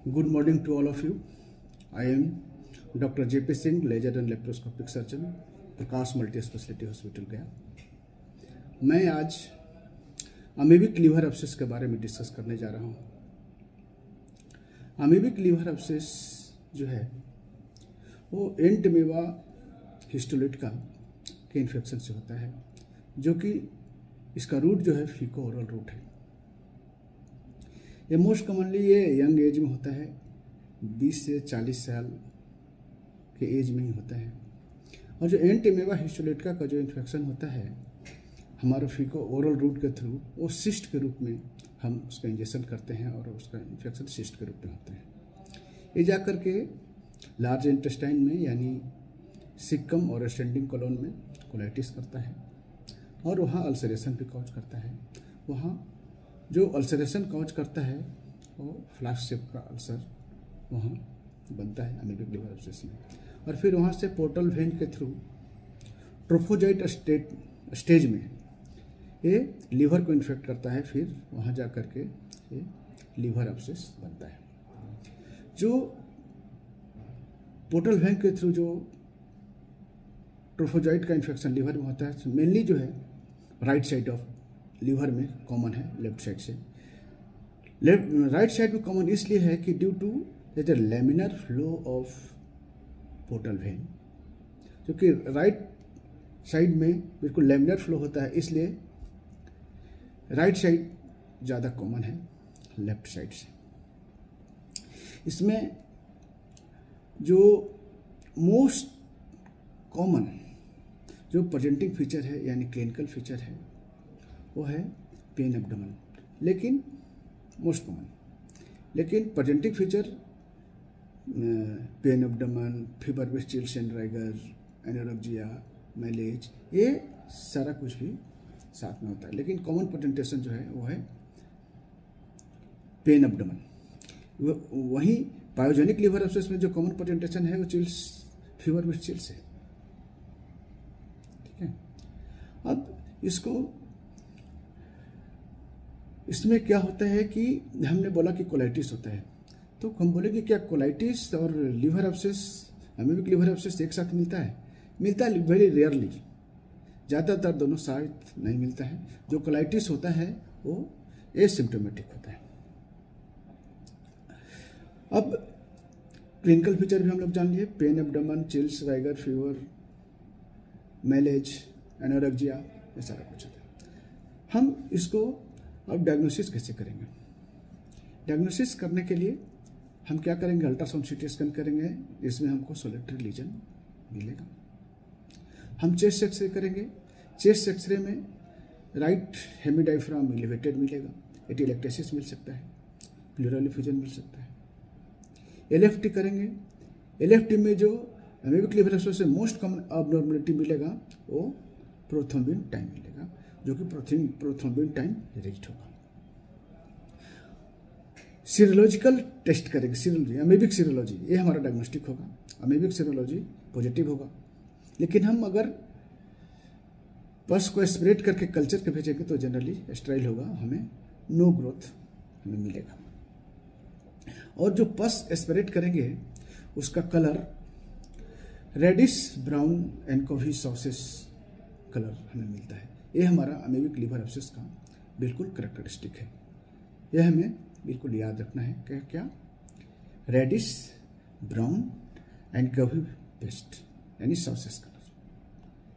Good morning to all of you. I am Dr. JP Singh, laser and laparoscopic surgeon, Prakash multi speciality hospital Gaya. मैं आज amoebic liver abscess के बारे में discuss करने जा रहा हूँ। अमीबिक लीवर एब्सेस जो है वो एंटमेवा हिस्टोलिटिका के इन्फेक्शन से होता है, जो कि इसका रूट जो है फीको ओरल रूट है। ये मोस्ट कॉमनली ये यंग एज में होता है, 20 से 40 साल के एज में ही होता है। और जो एंटमेवा हिस्टोलिटिका का जो इन्फेक्शन होता है हमारा फीको ओरल रूट के थ्रू, वो सिस्ट के रूप में हम उसका इंजेक्शन करते हैं और उसका इन्फेक्शन सिस्ट के रूप में होता है। ये जाकर के लार्ज इंटेस्टाइन में यानी सिक्कम और स्टैंडिंग कोलोन में कोलाइटिस करता है और वहाँ अल्सरेशन भी कॉज करता है। वहाँ जो अल्सरेशन कॉज करता है वो फ्लैश शेप का अल्सर वहाँ बनता है अमीबिक लीवर एब्सेस में। और फिर वहाँ से पोर्टल वेन के थ्रू ट्रोफोजाइट स्टेज में ये लीवर को इन्फेक्ट करता है, फिर वहाँ जा कर के ये लीवर एब्सेस बनता है। जो पोर्टल वेन के थ्रू जो ट्रोफोजाइट का इन्फेक्शन लीवर में होता है, मेनली जो है राइट साइड ऑफ लीवर में कॉमन है, लेफ्ट साइड से। राइट साइड में कॉमन इसलिए है कि due to the laminar flow of portal vein, क्योंकि राइट साइड में बिल्कुल लैमिनर फ्लो होता है, इसलिए राइट साइड ज़्यादा कॉमन है लेफ्ट साइड से। इसमें जो मोस्ट कॉमन जो प्रेजेंटिंग फीचर है यानी क्लिनिकल फीचर है वो है पेन एब्डोमेन, लेकिन मोस्ट कॉमन, लेकिन presenting feature pen abdomen, fever with chills and rigor, anorexia, malaise, ये सारा कुछ भी साथ में होता है। लेकिन कॉमन प्रेजेंटेशन जो है वो है पेन एब्डोमेन। वहीं पायोजेनिक लीवर एब्सेस में जो कॉमन प्रेजेंटेशन है वो चिल्स, फीवर विद चिल्स है। ठीक है। अब इसमें क्या होता है कि हमने बोला कि कोलाइटिस होता है, तो हम बोलेंगे क्या कोलाइटिस और liver abscess, amoebic liver abscess एक साथ मिलता है? मिलता है वेरी रेयरली, ज़्यादातर दोनों साथ नहीं मिलता है। जो कोलाइटिस होता है वो एसिम्प्टोमेटिक होता है। अब क्लिनिकल फीचर भी हम लोग जान लिए, pain abdomen, chills, rigor, fever, malaise, anorexia, ये सारा कुछ होता है। हम इसको अब डायग्नोसिस कैसे करेंगे? डायग्नोसिस करने के लिए हम क्या करेंगे? अल्ट्रासाउंड सीटी स्कैन करेंगे, इसमें हमको सोलिटरी लीजन मिलेगा। हम चेस्ट एक्सरे करेंगे, चेस्ट एक्सरे में राइट हेमिडाइफ्राम एलिवेटेड मिलेगा, एटीलेक्टेसिस मिल सकता है, प्लूरल एफ्यूजन मिल सकता है। एलएफटी करेंगे, एलएफटी में जो अमीबिक लीवर एब्सेस से मोस्ट कॉमन अबनॉर्मलिटी मिलेगा वो प्रोथ्रोम्बिन टाइम मिलेगा, जो कि प्रोथ्रोम्बिन टाइम रिच्ड होगा। सीरोलॉजिकल टेस्ट करेंगे, सीरोलॉजी, अमीबिक सीरोलॉजी, ये हमारा डायग्नोस्टिक होगा। अमीबिक सीरोलॉजी पॉजिटिव होगा, लेकिन हम अगर पस को एस्पिरेट करके कल्चर के भेजेंगे तो जनरली स्टेराइल होगा, हमें नो ग्रोथ हमें मिलेगा। और जो पस एस्पिरेट करेंगे उसका colour reddish brown anchovy sauces colour हमें मिलता है। ये हमारा अमीबिक लीवर एब्सेस का बिल्कुल करेक्टरिस्टिक है। यह हमें बिल्कुल याद रखना है। क्या? रेडिश ब्राउन एनकोवी पेस्ट यानी sauces colour,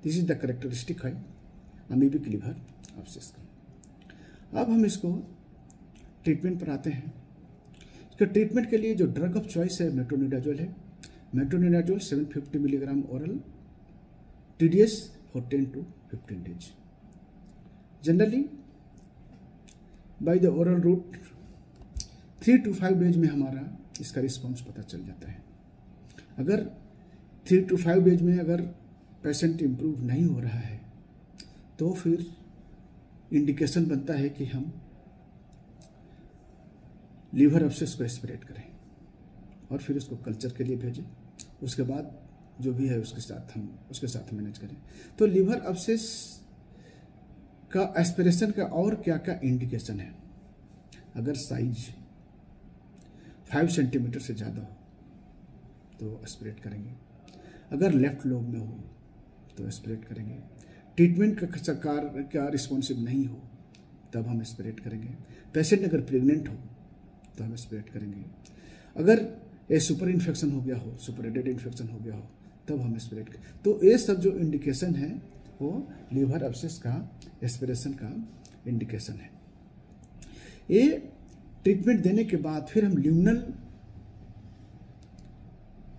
this is the characteristic है अमीबिक लीवर एब्सेस का। अब हम इसको ट्रीटमेंट पर आते हैं। इसके ट्रीटमेंट के लिए जो ड्रग ऑफ चॉइस है मेट्रोनिडाजोल है। Metronidazole 750 milligram oral, TDS for 10 to 15 days। Generally by the oral route 3 to 5 days में हमारा इसका रिस्पॉन्स पता चल जाता है। अगर 3 to 5 डेज में अगर पेशेंट इम्प्रूव नहीं हो रहा है तो फिर इंडिकेशन बनता है कि हम लीवर एब्सेस को एस्पिरेट करें और फिर उसको कल्चर के लिए भेजें। उसके बाद जो भी है उसके साथ मैनेज करें। तो लीवर एब्सेस का एस्पिरेशन का और क्या क्या इंडिकेशन है? अगर साइज 5 सेंटीमीटर से ज़्यादा हो तो एस्पिरेट करेंगे। अगर लेफ्ट लोब में हो तो एस्पिरेट करेंगे। ट्रीटमेंट का रिस्पॉन्सिव नहीं हो तब हम एस्पिरेट करेंगे। पेशेंट अगर प्रेग्नेंट हो तो हम एस्पिरेट करेंगे। अगर ये सुपर इन्फेक्शन हो गया हो, सुपर एडेड इन्फेक्शन हो गया हो तब हम एस्पिरेट करें। तो ये सब जो इंडिकेशन है वो लीवर एब्सेस का एस्पिरेशन का इंडिकेशन है। ये ट्रीटमेंट देने के बाद फिर हम ल्यूमिनल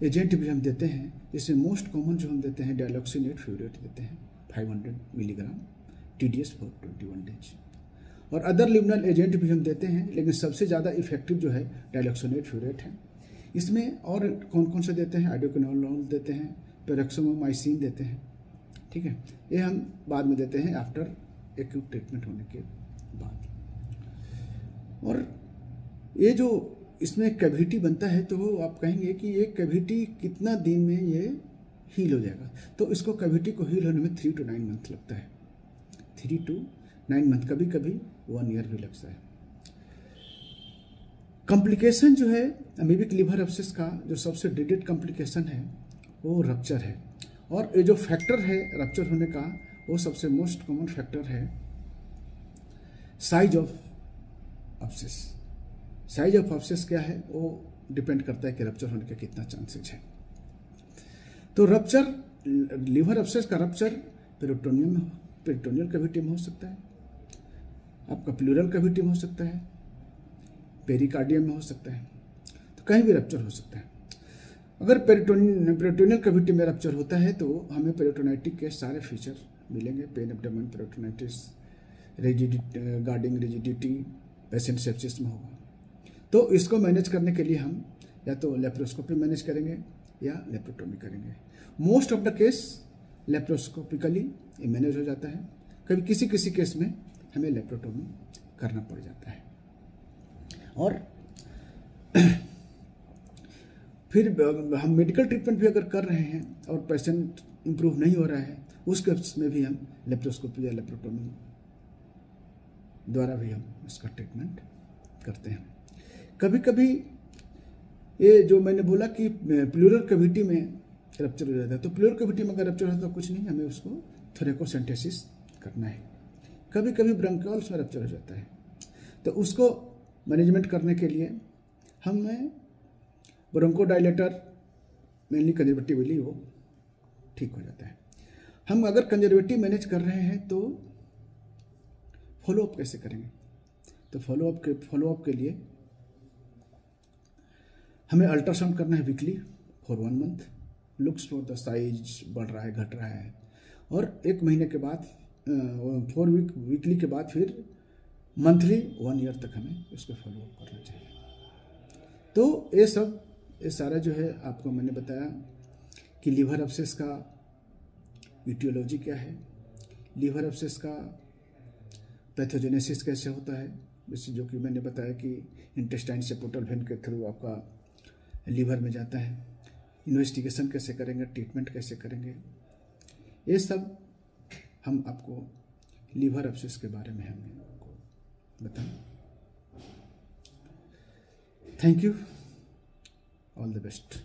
एजेंट भी हम देते हैं, जिसमें मोस्ट कॉमन जो हम देते हैं डायलॉक्सिनेट फ्यूरेट देते हैं 500 मिलीग्राम TDS फॉर 21 डेज। और अदर ल्यूमिनल एजेंट भी हम देते हैं, लेकिन सबसे ज़्यादा इफेक्टिव जो है डायलॉक्सिनेट फ्यूरेट है। इसमें और कौन कौन से देते हैं, आइडोक्विनोलोल देते हैं, पेरोक्सोमाइसिन देते हैं, ठीक है। ये हम बाद में देते हैं आफ्टर एक्यूट ट्रीटमेंट होने के बाद। और ये जो इसमें कैविटी बनता है तो वो आप कहेंगे कि ये कैविटी कितना दिन में ये हील हो जाएगा। तो इसको कैविटी को हील होने में 3 to 9 मंथ लगता है। 3 to 9 मंथ, कभी कभी 1 ईयर भी लगता है। कॉम्प्लिकेशन जो है अमीबिक लीवर एब्सेस का जो सबसे ड्रेडेड कॉम्प्लिकेशन है वो रप्चर है। और ये जो फैक्टर है रप्चर होने का वो सबसे मोस्ट कॉमन फैक्टर है size of abscess. Size of abscess क्या है वो डिपेंड करता है कि रप्चर होने का कितना चांसेस है। तो रप्चर, लीवर एब्सेस का रप्चर पेरिटोनियल कैविटी में हो सकता है, आपका प्लूरल कैविटी में हो सकता है, पेरिकार्डियम में हो सकता है, तो कहीं भी रप्चर हो सकता है। अगर पेरिटोनियल कैविटी में रप्चर होता है तो हमें पेरिटोनाइटिस के सारे फीचर मिलेंगे, pain abdomen, peritonitis, guarding rigidity, patient sepsis में होगा। तो इसको मैनेज करने के लिए हम या तो लेप्रोस्कोपी मैनेज करेंगे या लेप्रोटोमी करेंगे। मोस्ट ऑफ द केस लेप्रोस्कोपिकली ये मैनेज हो जाता है, कभी किसी किसी केस में हमें लेप्रोटोमी करना पड़ जाता है। और फिर हम मेडिकल ट्रीटमेंट भी अगर कर रहे हैं और पेशेंट इम्प्रूव नहीं हो रहा है, उस केस में भी हम लेप्रोस्कोपी या लेप्रोटोमी द्वारा भी हम इसका ट्रीटमेंट करते हैं। कभी कभी ये जो मैंने बोला कि प्लूरल कैविटी में रप्चर हो जाता है, तो प्लूरल कैविटी में अगर रप्चर होता है तो कुछ नहीं, हमें उसको थोरेकोसेंटेसिस करना है। कभी कभी ब्रोंकियोल्स में रप्चर हो जाता है, तो उसको मैनेजमेंट करने के लिए हमें ब्रोंकोडायलेटर, मेनली कंजर्वेटिवली, वो ठीक हो जाता है। हम अगर कंजर्वेटिव मैनेज कर रहे हैं तो फॉलोअप कैसे करेंगे? तो फॉलोअप के लिए हमें अल्ट्रासाउंड करना है weekly for 1 month, looks for the size बढ़ रहा है घट रहा है, और 1 महीने के बाद 4 वीकली के बाद फिर मंथली 1 ईयर तक हमें उसको फॉलोअप करना चाहिए। तो ये सारा जो है आपको मैंने बताया कि लीवर एब्सेस का ईटियोलॉजी क्या है, लीवर एब्सेस का पैथोजेनेसिस कैसे होता है, जैसे जो कि मैंने बताया कि इंटेस्टाइन से पोर्टल वेन के थ्रू आपका लीवर में जाता है, इन्वेस्टिगेशन कैसे करेंगे, ट्रीटमेंट कैसे करेंगे, ये सब हम आपको लीवर एब्सेस के बारे में हमने आपको बताया। Thank you, all the best.